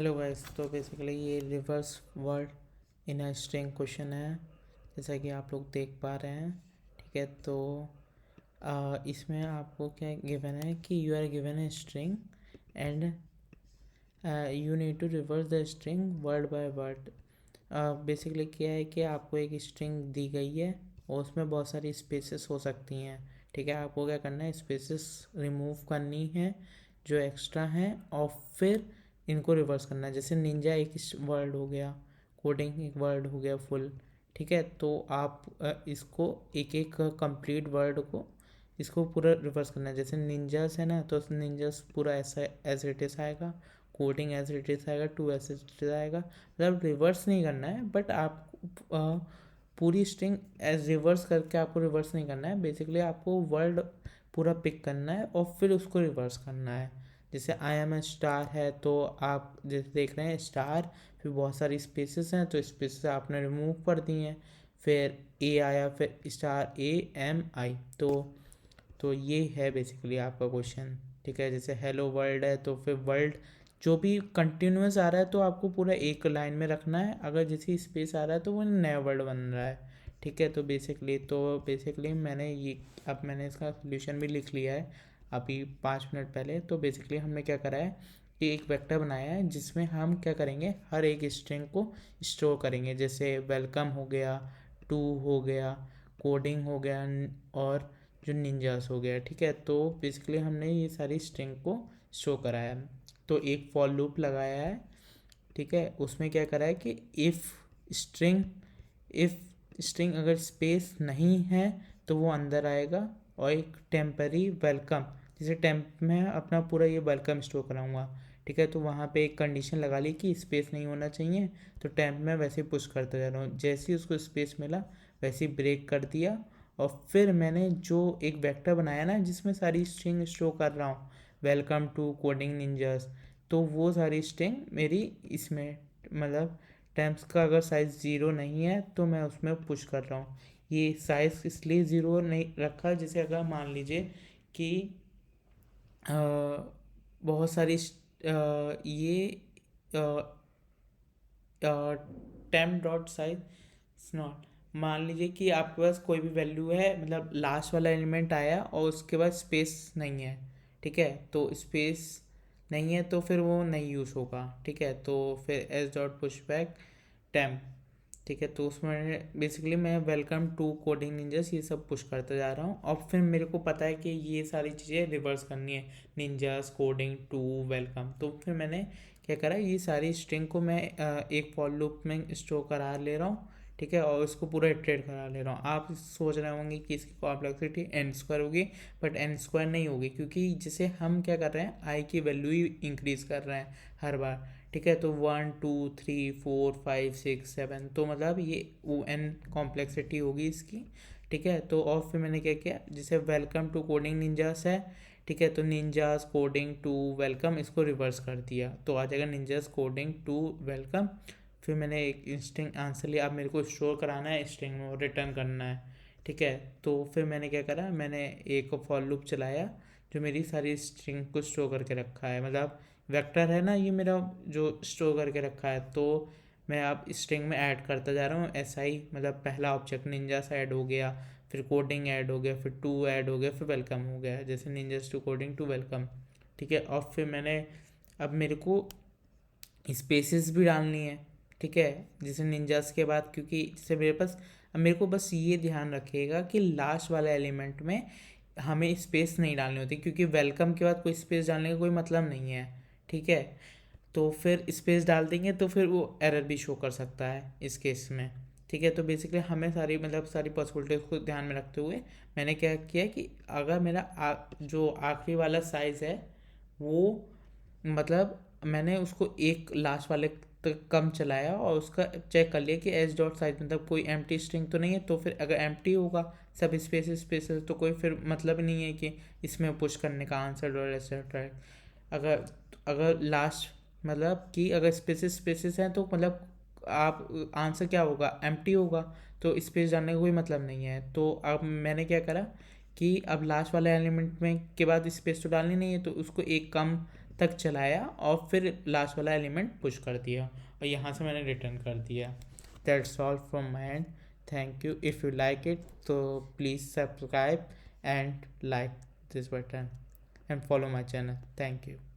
Hello guys, तो basically ये reverse word in a string question है, जैसा कि आप लोग देख पा रहे हैं। ठीक है, तो इसमें आपको क्या गिवन है कि you are given a string and you need to reverse the string word by word. Basically क्या है कि आपको एक स्ट्रिंग दी गई है और उसमें बहुत सारी स्पेसेस हो सकती हैं। ठीक है, आपको क्या करना है, स्पेसेस रिमूव करनी है जो एक्स्ट्रा हैं और फिर इनको रिवर्स करना है। जैसे निंजा एक वर्ड हो गया, कोडिंग एक वर्ड हो गया फुल। ठीक है, तो आप इसको एक एक कंप्लीट वर्ड को इसको पूरा रिवर्स करना है। जैसे निंजास है ना, तो निंजास पूरा ऐसा एज इट इज आएगा, कोडिंग एज इट इज आएगा, टू एज इट इज आएगा। मतलब रिवर्स नहीं करना है, बट आप पूरी स्ट्रिंग एज रिवर्स करके आपको रिवर्स नहीं करना है। बेसिकली आपको वर्ड पूरा पिक करना है और फिर उसको रिवर्स करना है। जैसे आई एम ए स्टार है, तो आप जैसे देख रहे हैं स्टार, फिर बहुत सारी स्पेसेस हैं तो स्पेसेस आपने रिमूव कर दी हैं। फिर ए आया, फिर स्टार ए एम आई, तो ये है बेसिकली आपका क्वेश्चन। ठीक है, जैसे हेलो वर्ल्ड है तो फिर वर्ल्ड जो भी कंटिन्यूस आ रहा है तो आपको पूरा एक लाइन में रखना है। अगर जैसे स्पेस आ रहा है तो वो नया वर्ड बन रहा है। ठीक है, तो बेसिकली मैंने इसका सोल्यूशन भी लिख लिया है अभी 5 मिनट पहले। तो बेसिकली हमने क्या करा है कि एक वेक्टर बनाया है जिसमें हम क्या करेंगे, हर एक स्ट्रिंग को स्टोर करेंगे। जैसे वेलकम हो गया, टू हो गया, कोडिंग हो गया और जो निंजास हो गया। ठीक है, तो बेसिकली हमने ये सारी स्ट्रिंग को शो कराया है। तो एक फॉर लूप लगाया है। ठीक है, उसमें क्या करा है कि स्ट्रिंग इफ़ स्ट्रिंग अगर स्पेस नहीं है तो वो अंदर आएगा, और एक टेम्परी वेलकम, जैसे टेम्प में अपना पूरा ये वेलकम स्टोर कराऊंगा। ठीक है, तो वहाँ पे एक कंडीशन लगा ली कि स्पेस नहीं होना चाहिए, तो टेम्प में वैसे ही पुश करता जा रहा हूँ। जैसे ही उसको स्पेस मिला वैसे ही ब्रेक कर दिया, और फिर मैंने जो एक वेक्टर बनाया ना जिसमें सारी स्ट्रिंग स्टोर कर रहा हूँ, वेलकम टू कोडिंग निंजास, तो वो सारी स्ट्रिंग मेरी इसमें, मतलब टेम्प्स का अगर साइज़ ज़ीरो नहीं है तो मैं उसमें पुश कर रहा हूँ। ये साइज़ इसलिए ज़ीरो नहीं रखा, जैसे अगर मान लीजिए कि अ, बहुत सारी ये टेम्प डॉट साइज नॉट, मान लीजिए कि आपके पास कोई भी वैल्यू है, मतलब लास्ट वाला एलिमेंट आया और उसके बाद स्पेस नहीं है। ठीक है, तो स्पेस नहीं है तो फिर वो नहीं यूज़ होगा। ठीक है, तो फिर S dot push back temp. ठीक है, तो उसमें बेसिकली मैं वेलकम टू कोडिंग निंजास ये सब पुश करता जा रहा हूँ, और फिर मेरे को पता है कि ये सारी चीज़ें रिवर्स करनी है, निंजास कोडिंग टू वेलकम। तो फिर मैंने क्या करा, ये सारी स्ट्रिंग को मैं एक फॉर लूप में स्टोर करा ले रहा हूँ। ठीक है, और उसको पूरा इटरेट करा ले रहा हूँ। आप सोच रहे होंगे कि इसकी कॉम्प्लेक्सिटी एन स्क्वायर होगी, बट एन स्क्वायर नहीं होगी, क्योंकि जैसे हम क्या कर रहे हैं, आई की वैल्यू ही इंक्रीज़ कर रहे हैं हर बार। ठीक है, तो 1 2 3 4 5 6 7, तो मतलब ये वो एन कॉम्प्लेक्सिटी होगी इसकी। ठीक है, तो और फिर मैंने क्या किया, जैसे वेलकम टू कोडिंग निंजास है। ठीक है, तो निंजास कोडिंग टू वेलकम इसको रिवर्स कर दिया, तो आ जाएगा निंजास कोडिंग टू वेलकम। फिर मैंने एक स्ट्रिंग आंसर लिया, अब मेरे को स्टोर कराना है स्ट्रिंग में और रिटर्न करना है। ठीक है, तो फिर मैंने क्या करा, मैंने एक फॉर लूप चलाया जो मेरी सारी स्ट्रिंग को स्टोर करके रखा है। मतलब वेक्टर है ना ये मेरा जो स्टोर करके रखा है, तो मैं अब स्ट्रिंग में ऐड करता जा रहा हूँ ऐसा ही। मतलब पहला ऑब्जेक्ट निंजास ऐड हो गया, फिर कोडिंग ऐड हो गया, फिर टू ऐड हो गया, फिर वेलकम हो गया, जैसे ninjas to coding to welcome. ठीक है, और फिर मैंने अब मेरे को स्पेसेस भी डालनी है। ठीक है, जैसे निंजास के बाद, क्योंकि जैसे मेरे पास, अब मेरे को बस ये ध्यान रखिएगा कि लास्ट वाले एलिमेंट में हमें स्पेस नहीं डालनी होती, क्योंकि वेलकम के बाद कोई स्पेस डालने का कोई मतलब नहीं है। ठीक है, तो फिर स्पेस डाल देंगे तो फिर वो एरर भी शो कर सकता है इस केस में। ठीक है, तो बेसिकली हमें सारी, मतलब सारी पॉसिबिलिटीज़ को ध्यान में रखते हुए मैंने क्या किया कि अगर मेरा जो आखिरी वाला साइज़ है वो, मतलब मैंने उसको एक लास्ट वाले तक कम चलाया और उसका चेक कर लिया कि एच डॉट साइज, मतलब कोई एम्प्टी स्ट्रिंग तो नहीं है। तो फिर अगर एम्प्टी होगा सब स्पेसेस तो कोई फिर मतलब नहीं है कि इसमें पुश करने का आंसर डॉट एक्सेट्रा। अगर अगर लास्ट, मतलब कि अगर स्पेसेस हैं तो मतलब आप आंसर क्या होगा, एम्प्टी होगा, तो स्पेस डालने का कोई मतलब नहीं है। तो अब मैंने क्या करा कि अब लास्ट वाले एलिमेंट में के बाद स्पेस तो डालनी नहीं है, तो उसको एक कम तक चलाया और फिर लास्ट वाला एलिमेंट पुश कर दिया और यहाँ से मैंने रिटर्न कर दिया। That's all from my end. Thank you. If you like it तो please subscribe and like this button and follow my channel. Thank you.